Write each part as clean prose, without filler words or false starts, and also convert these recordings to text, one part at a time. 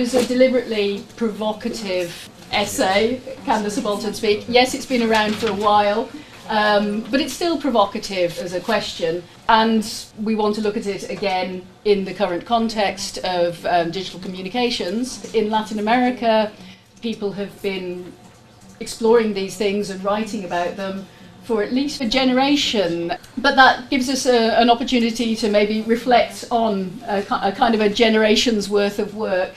was a deliberately provocative essay, Can the Subaltern Speak? Yes, it's been around for a while, but it's still provocative as a question, and we want to look at it again in the current context of digital communications. In Latin America, people have been exploring these things and writing about them for at least a generation, but that gives us an opportunity to maybe reflect on a kind of a generation's worth of work.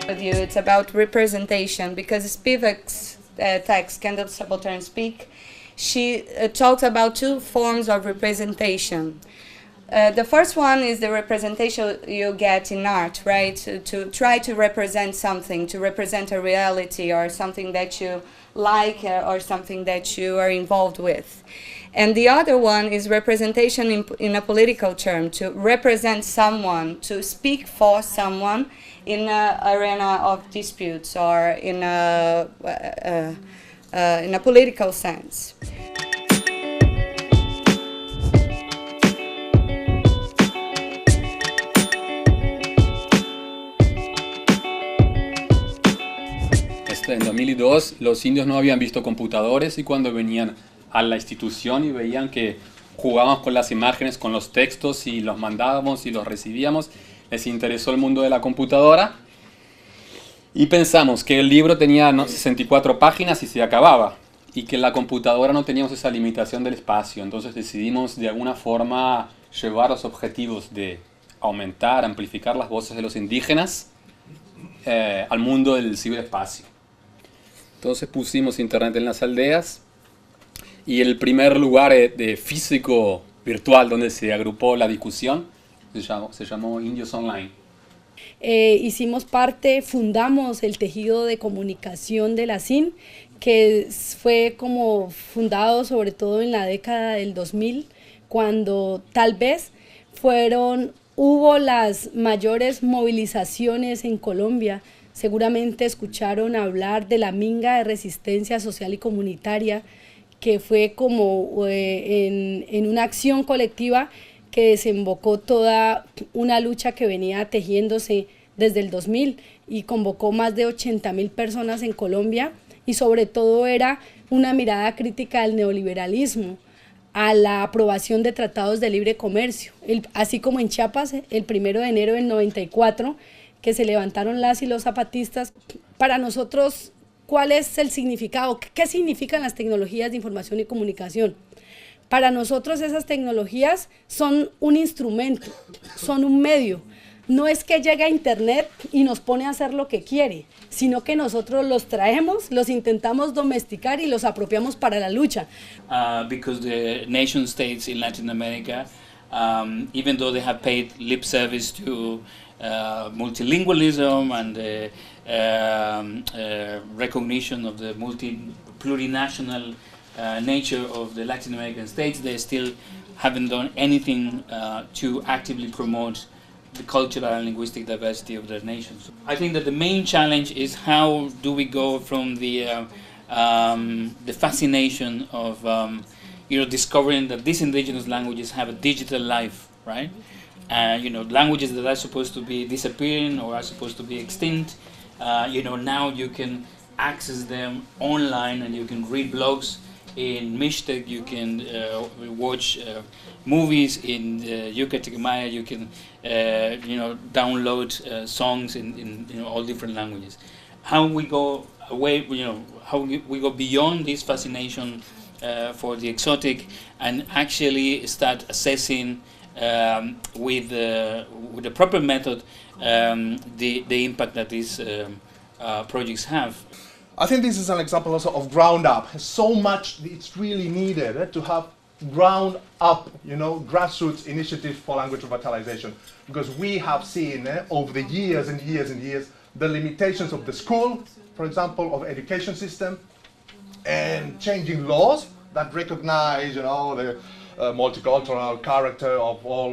With you, it's about representation, because Spivak's text, Can the Subaltern Speak? She talks about two forms of representation. The first one is the representation you get in art, right? To try to represent something, to represent a reality or something that you like or something that you are involved with. And the other one is representation in a political term, to represent someone, to speak for someone in an arena of disputes or in a political sense. En 2002 los indios no habían visto computadores y cuando venían a la institución y veían que jugábamos con las imágenes, con los textos y los mandábamos y los recibíamos, les interesó el mundo de la computadora y pensamos que el libro tenía 64 páginas y se acababa y que la computadora no teníamos esa limitación del espacio. Entonces decidimos de alguna forma llevar los objetivos de aumentar, amplificar las voces de los indígenas al mundo del ciberespacio. Entonces pusimos internet en las aldeas y el primer lugar de físico virtual donde se agrupó la discusión se llamó Indios Online. Hicimos parte, fundamos el Tejido de Comunicación de la CIN, que fue como fundado sobre todo en la década del 2000, cuando tal vez hubo las mayores movilizaciones en Colombia. Seguramente escucharon hablar de la minga de resistencia social y comunitaria, que fue como en una acción colectiva que desembocó toda una lucha que venía tejiéndose desde el 2000 y convocó más de 80.000 personas en Colombia, y sobre todo era una mirada crítica al neoliberalismo, a la aprobación de tratados de libre comercio, así como en Chiapas el 1 de enero del 94, que se levantaron las y los zapatistas. Para nosotros, ¿cuál es el significado? ¿Qué significan las tecnologías de información y comunicación? Para nosotros esas tecnologías son un instrumento, son un medio. No es que llegue a Internet y nos pone a hacer lo que quiere, sino que nosotros los traemos, los intentamos domesticar y los apropiamos para la lucha. Because the nation states in Latin America, even though they have paid lip service to multilingualism and recognition of the plurinational nature of the Latin American states, they still haven't done anything to actively promote the cultural and linguistic diversity of their nations. I think that the main challenge is how do we go from the fascination of discovering that these indigenous languages have a digital life, right? Languages that are supposed to be disappearing or are supposed to be extinct, now you can access them online and you can read blogs in Mixtec, you can watch movies in Yucatec Maya, you can download songs in all different languages. How we go away, how we go beyond this fascination for the exotic and actually start assessing with the proper method the impact that these projects have. I think this is an example also of ground up. So much it's really needed to have ground up, grassroots initiatives for language revitalization, because we have seen over the years and years and years the limitations of the school, for example, of education system, and changing laws that recognize, the multicultural character of all,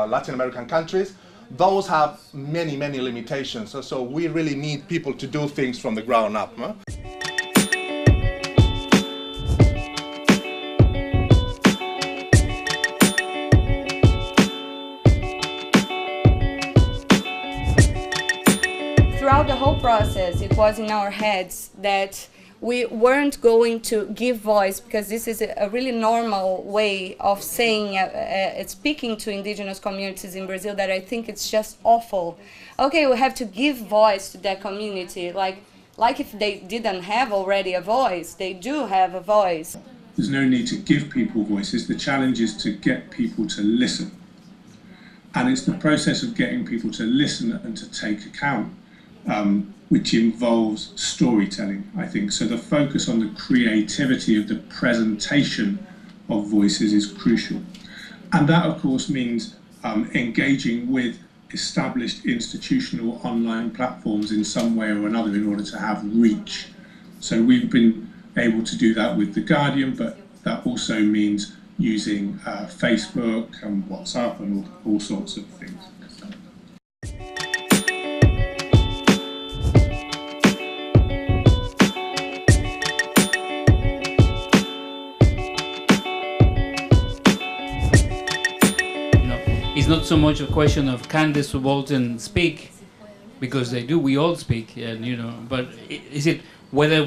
Latin American countries. Those have many, many limitations. So we really need people to do things from the ground up. Huh? throughout the whole process, it was in our heads that we weren't going to give voice, because this is a really normal way of saying, speaking to indigenous communities in Brazil, that I think it's just awful. Okay, we have to give voice to that community, like if they didn't have already a voice, they do have a voice. There's no need to give people voices. The challenge is to get people to listen. And it's the process of getting people to listen and to take account, which involves storytelling, I think. So the focus on the creativity of the presentation of voices is crucial. And that, of course, means engaging with established institutional online platforms in some way or another in order to have reach. So we've been able to do that with The Guardian, but that also means using Facebook and WhatsApp and all sorts of things. It's not so much a question of can the subaltern speak, because they do, we all speak, and but is it whether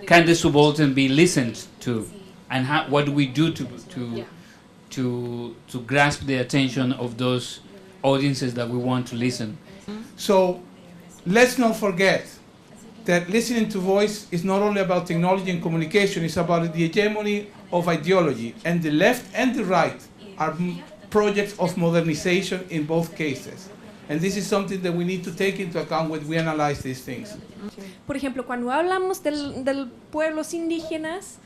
can the subaltern be listened to, and what do we do to grasp the attention of those audiences that we want to listen? So let's not forget that listening to voice is not only about technology and communication, it's about the hegemony of ideology, and the left and the right are projects of modernization in both cases. And this is something that we need to take into account when we analyze these things. Por ejemplo, cuando hablamos del pueblos indígenas,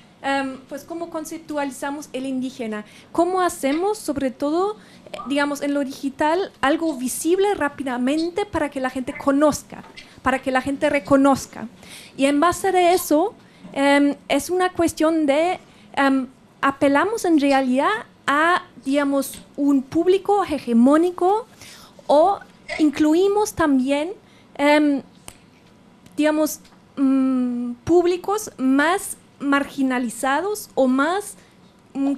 pues cómo conceptualizamos el indígena, cómo hacemos, sobre todo, digamos, en lo digital, algo visible rápidamente para que la gente conozca, para que la gente reconozca. Y en base de eso, es una cuestión de apelamos en realidad a, digamos, un público hegemónico, o incluimos también, digamos, públicos más marginalizados o más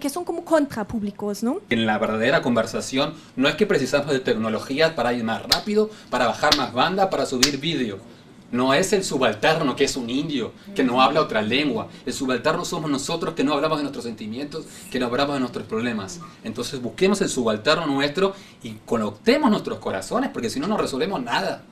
que son como contrapúblicos, ¿no? En la verdadera conversación no es que precisamos de tecnologías para ir más rápido, para bajar más banda, para subir vídeo. No es el subalterno que es un indio, que no habla otra lengua. El subalterno somos nosotros, que no hablamos de nuestros sentimientos, que no hablamos de nuestros problemas. Entonces busquemos el subalterno nuestro y conectemos nuestros corazones, porque si no, no resolvemos nada.